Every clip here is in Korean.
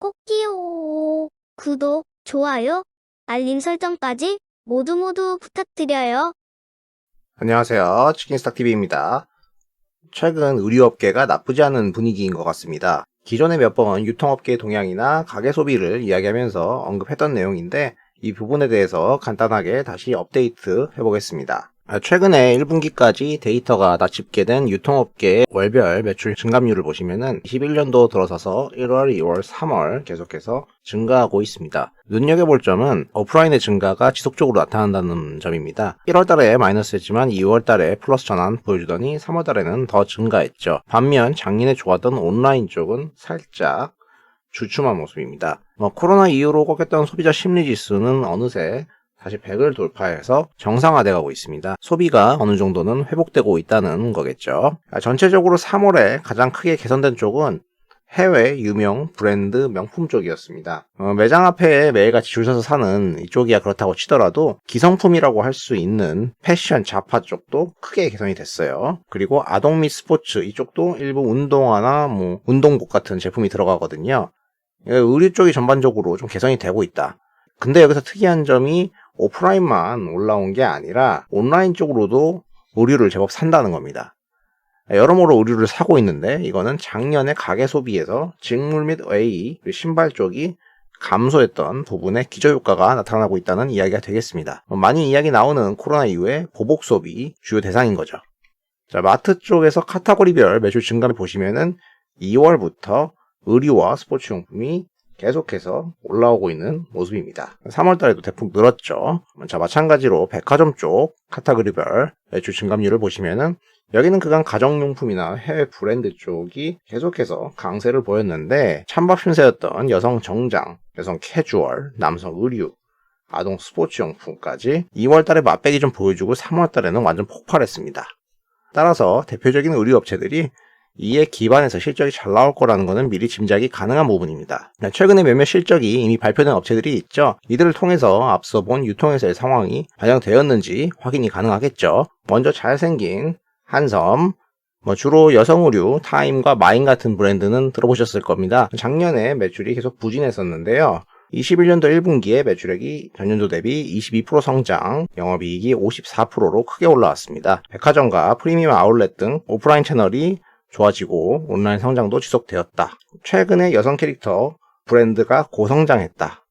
꼭지요. 구독, 좋아요, 알림 설정까지 모두 부탁드려요. 안녕하세요. 치킨스탁TV입니다. 최근 의류업계가 나쁘지 않은 분위기인 것 같습니다. 기존에 몇 번 유통업계의 동향이나 가계 소비를 이야기하면서 언급했던 내용인데 이 부분에 대해서 간단하게 다시 업데이트 해보겠습니다. 최근에 1분기까지 데이터가 다 집계된 유통업계의 월별 매출 증감률을 보시면은 21년도 들어서서 1월, 2월, 3월 계속해서 증가하고 있습니다. 눈여겨볼 점은 오프라인의 증가가 지속적으로 나타난다는 점입니다. 1월 달에 마이너스였지만 2월 달에 플러스 전환 보여주더니 3월 달에는 더 증가했죠. 반면 작년에 좋았던 온라인 쪽은 살짝 주춤한 모습입니다. 코로나 이후로 꺾였던 소비자 심리지수는 어느새 다시 100을 돌파해서 정상화되고 있습니다. 소비가 어느 정도는 회복되고 있다는 거겠죠. 전체적으로 3월에 가장 크게 개선된 쪽은 해외 유명 브랜드 명품 쪽이었습니다. 매장 앞에 매일같이 줄 서서 사는 이쪽이야 그렇다고 치더라도 기성품이라고 할 수 있는 패션 잡화 쪽도 크게 개선이 됐어요. 그리고 아동 및 스포츠 이쪽도 일부 운동화나 운동복 같은 제품이 들어가거든요. 의류 쪽이 전반적으로 좀 개선이 되고 있다. 근데 여기서 특이한 점이 오프라인만 올라온 게 아니라 온라인 쪽으로도 의류를 제법 산다는 겁니다. 여러모로 의류를 사고 있는데 이거는 작년에 가계 소비에서 직물 및 웨이, 신발 쪽이 감소했던 부분에 기저효과가 나타나고 있다는 이야기가 되겠습니다. 많이 이야기 나오는 코로나 이후에 보복 소비 주요 대상인 거죠. 자, 마트 쪽에서 카테고리별 매출 증감을 보시면은 2월부터 의류와 스포츠용품이 계속해서 올라오고 있는 모습입니다. 3월달에도 대폭 늘었죠. 자, 마찬가지로 백화점 쪽 카테고리별 매출 증감률을 보시면은 여기는 그간 가정용품이나 해외 브랜드 쪽이 계속해서 강세를 보였는데 찬밥 신세였던 여성 정장, 여성 캐주얼, 남성 의류, 아동 스포츠용품까지 2월달에 맛배기 좀 보여주고 3월달에는 완전 폭발했습니다. 따라서 대표적인 의류업체들이 이에 기반해서 실적이 잘 나올 거라는 것은 미리 짐작이 가능한 부분입니다. 최근에 몇몇 실적이 이미 발표된 업체들이 있죠. 이들을 통해서 앞서 본 유통회사의 상황이 반영되었는지 확인이 가능하겠죠. 먼저 잘생긴 한섬, 주로 여성 의류, 타임과 마인 같은 브랜드는 들어보셨을 겁니다. 작년에 매출이 계속 부진했었는데요. 21년도 1분기에 매출액이 전년도 대비 22% 성장, 영업이익이 54%로 크게 올라왔습니다. 백화점과 프리미엄 아울렛 등 오프라인 채널이 좋아지고 온라인 성장도 지속되었다. 최근에 여성 캐릭터 브랜드가 고성장했다.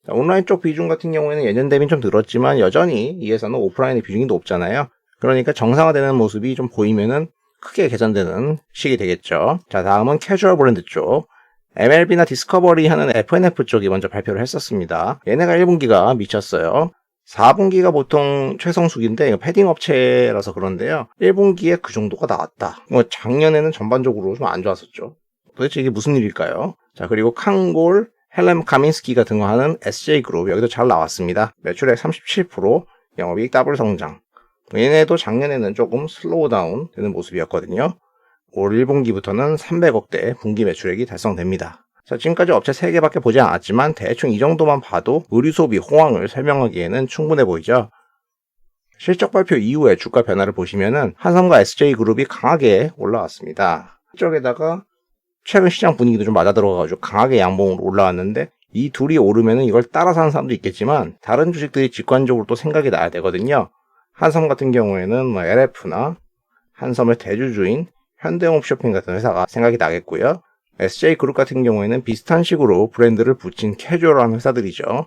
온라인 쪽 비중 같은 경우에는 예년 대비 좀 늘었지만 여전히 이에서는 오프라인의 비중이 높잖아요. 그러니까 정상화되는 모습이 좀 보이면은 크게 개선되는 시기 되겠죠. 자, 다음은 캐주얼 브랜드 쪽. MLB나 디스커버리 하는 F&F 쪽이 먼저 발표를 했었습니다. 얘네가 1분기가 미쳤어요. 4분기가 보통 최성수기인데 패딩 업체라서 그런데요. 1분기에 그 정도가 나왔다. 작년에는 전반적으로 좀 안 좋았었죠. 도대체 이게 무슨 일일까요? 자, 그리고 칸골, 헬렘 카민스키가 등화하는 SJ그룹 여기도 잘 나왔습니다. 매출액 37%, 영업이익 더블 성장. 얘네도 작년에는 조금 슬로우 다운 되는 모습이었거든요. 올 1분기부터는 300억대 분기 매출액이 달성됩니다. 자, 지금까지 업체 3개밖에 보지 않았지만 대충 이 정도만 봐도 의류 소비 호황을 설명하기에는 충분해 보이죠. 실적 발표 이후에 주가 변화를 보시면은 한섬과 SJ그룹이 강하게 올라왔습니다. 이쪽에다가 최근 시장 분위기도 좀 맞아들어가지고 강하게 양봉으로 올라왔는데 이 둘이 오르면은 이걸 따라 사는 사람도 있겠지만 다른 주식들이 직관적으로 또 생각이 나야 되거든요. 한섬 같은 경우에는 LF나 한섬의 대주주인 현대홈쇼핑 같은 회사가 생각이 나겠고요. SJ그룹 같은 경우에는 비슷한 식으로 브랜드를 붙인 캐주얼한 회사들이죠.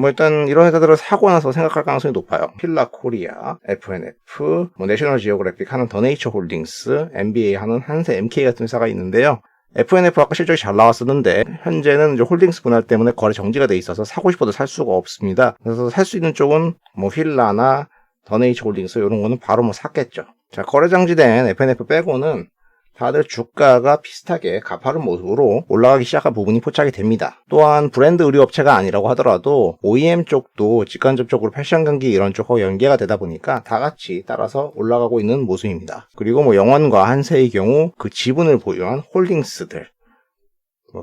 일단 이런 회사들을 사고 나서 생각할 가능성이 높아요. 필라 코리아, F&F, 내셔널 지오그래픽 하는 더네이처 홀딩스, NBA 하는 한세 MK 같은 회사가 있는데요. F&F 아까 실적이 잘 나왔었는데 현재는 이제 홀딩스 분할 때문에 거래 정지가 돼 있어서 사고 싶어도 살 수가 없습니다. 그래서 살 수 있는 쪽은 힐라나 더네이처 홀딩스 이런 거는 바로 샀겠죠. 자, 거래 정지된 F&F 빼고는 다들 주가가 비슷하게 가파른 모습으로 올라가기 시작한 부분이 포착이 됩니다. 또한 브랜드 의류업체가 아니라고 하더라도 OEM 쪽도 직간접적으로 패션 경기 이런 쪽하고 연계가 되다 보니까 다 같이 따라서 올라가고 있는 모습입니다. 그리고 영원과 한세의 경우 그 지분을 보유한 홀딩스들,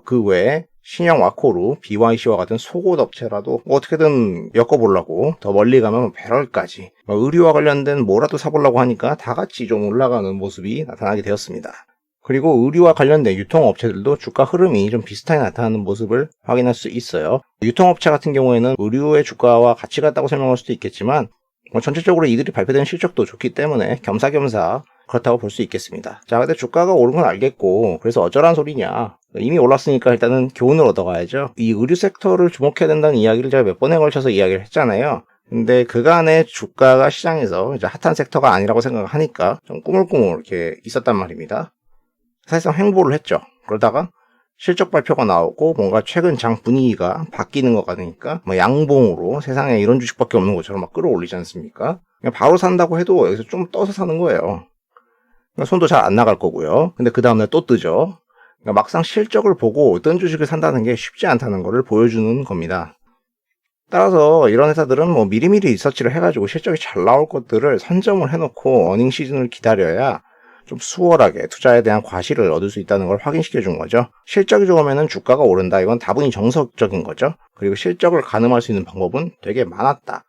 그 외에 신형 와코루, BYC와 같은 속옷 업체라도 어떻게든 엮어보려고 더 멀리 가면 배럴까지 의류와 관련된 뭐라도 사보려고 하니까 다 같이 좀 올라가는 모습이 나타나게 되었습니다. 그리고 의류와 관련된 유통업체들도 주가 흐름이 좀 비슷하게 나타나는 모습을 확인할 수 있어요. 유통업체 같은 경우에는 의류의 주가와 같이 갔다고 설명할 수도 있겠지만 전체적으로 이들이 발표된 실적도 좋기 때문에 겸사겸사 그렇다고 볼 수 있겠습니다. 자, 근데 주가가 오른 건 알겠고 그래서 어쩌란 소리냐. 이미 올랐으니까 일단은 교훈을 얻어가야죠. 이 의류 섹터를 주목해야 된다는 이야기를 제가 몇 번에 걸쳐서 이야기를 했잖아요. 근데 그간의 주가가 시장에서 이제 핫한 섹터가 아니라고 생각하니까 좀 꾸물꾸물 이렇게 있었단 말입니다. 사실상 횡보를 했죠. 그러다가 실적 발표가 나오고 뭔가 최근 장 분위기가 바뀌는 것 같으니까 양봉으로 세상에 이런 주식밖에 없는 것처럼 막 끌어올리지 않습니까? 그냥 바로 산다고 해도 여기서 좀 떠서 사는 거예요. 그러니까 손도 잘 안 나갈 거고요. 근데 그 다음날 또 뜨죠. 그러니까 막상 실적을 보고 어떤 주식을 산다는 게 쉽지 않다는 것을 보여주는 겁니다. 따라서 이런 회사들은 미리미리 리서치를 해가지고 실적이 잘 나올 것들을 선점을 해놓고 어닝 시즌을 기다려야 좀 수월하게 투자에 대한 과실을 얻을 수 있다는 걸 확인시켜 준 거죠. 실적이 좋으면 주가가 오른다. 이건 다분히 정석적인 거죠. 그리고 실적을 가늠할 수 있는 방법은 되게 많았다.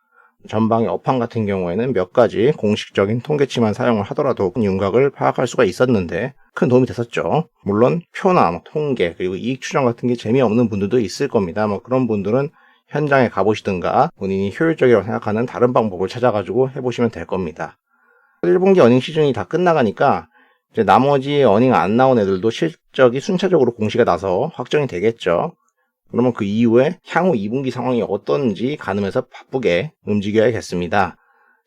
전방의 업황 같은 경우에는 몇 가지 공식적인 통계치만 사용을 하더라도 윤곽을 파악할 수가 있었는데 큰 도움이 됐었죠. 물론 표나 통계 그리고 이익 추정 같은 게 재미없는 분들도 있을 겁니다. 그런 분들은 현장에 가보시든가 본인이 효율적이라고 생각하는 다른 방법을 찾아가지고 해보시면 될 겁니다. 1분기 어닝 시즌이 다 끝나가니까 이제 나머지 어닝 안 나온 애들도 실적이 순차적으로 공시가 나서 확정이 되겠죠. 그러면 그 이후에 향후 2분기 상황이 어떤지 가늠해서 바쁘게 움직여야겠습니다.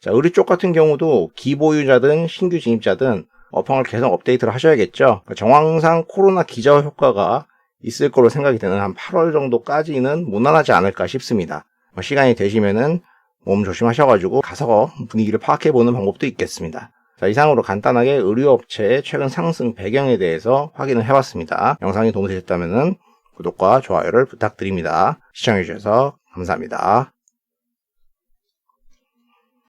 자, 의류 쪽 같은 경우도 기보유자든 신규 진입자든 업황을 계속 업데이트를 하셔야겠죠. 정황상 코로나 기저 효과가 있을 거로 생각이 되는 한 8월 정도까지는 무난하지 않을까 싶습니다. 시간이 되시면은 몸 조심하셔가지고 가서 분위기를 파악해보는 방법도 있겠습니다. 자, 이상으로 간단하게 의류업체의 최근 상승 배경에 대해서 확인을 해봤습니다. 영상이 도움이 되셨다면 구독과 좋아요를 부탁드립니다. 시청해주셔서 감사합니다.